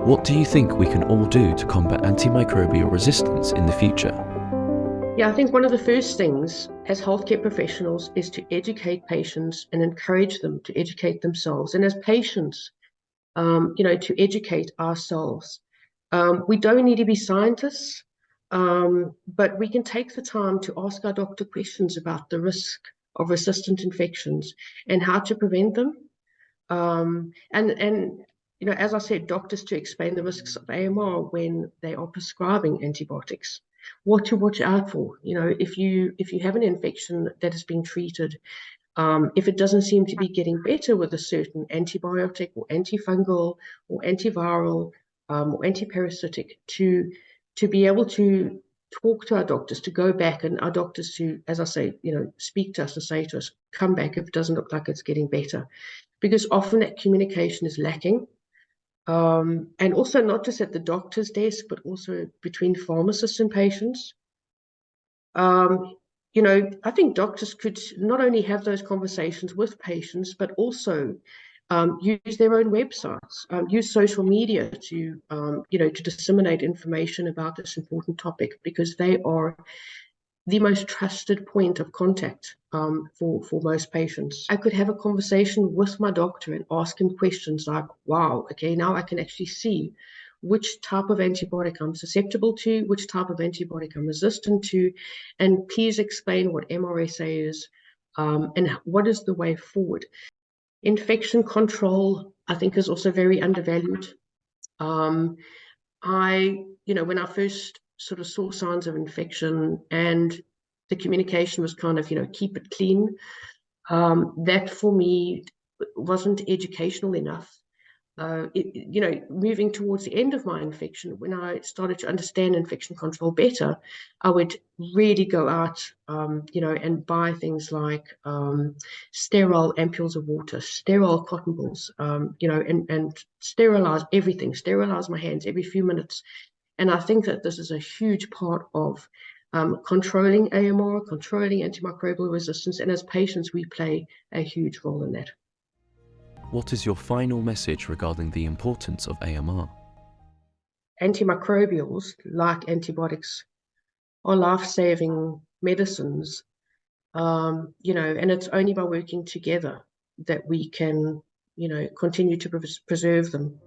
What do you think we can all do to combat antimicrobial resistance in the future? Yeah, I think one of the first things as healthcare professionals is to educate patients and encourage them to educate themselves. And as patients, to educate ourselves. We don't need to be scientists, but we can take the time to ask our doctor questions about the risk of resistant infections and how to prevent them. And as I said, doctors to explain the risks of AMR when they are prescribing antibiotics. What to watch out for. If you have an infection that is being treated, if it doesn't seem to be getting better with a certain antibiotic or antifungal or antiviral or antiparasitic, to be able to talk to our doctors, to go back and our doctors to, as I say, speak to us and say to us, come back if it doesn't look like it's getting better. Because often that communication is lacking. And also not just at the doctor's desk, but also between pharmacists and patients. Um, I think doctors could not only have those conversations with patients, but also use their own websites, use social media to disseminate information about this important topic, because they are the most trusted point of contact for most patients. I could have a conversation with my doctor and ask him questions like, wow, okay, now I can actually see which type of antibiotic I'm susceptible to, which type of antibiotic I'm resistant to, and please explain what MRSA is and what is the way forward. Infection control, I think, is also very undervalued. Um, when I first sort of saw signs of infection and the communication was kind of, keep it clean, that for me wasn't educational enough. Moving towards the end of my infection, when I started to understand infection control better, I would really go out, and buy things like sterile ampules of water, sterile cotton balls, and sterilize everything, sterilize my hands every few minutes. And I think that this is a huge part of controlling AMR, controlling antimicrobial resistance. And as patients, we play a huge role in that. What is your final message regarding the importance of AMR? Antimicrobials, like antibiotics, are life-saving medicines, and it's only by working together that we can, continue to preserve them.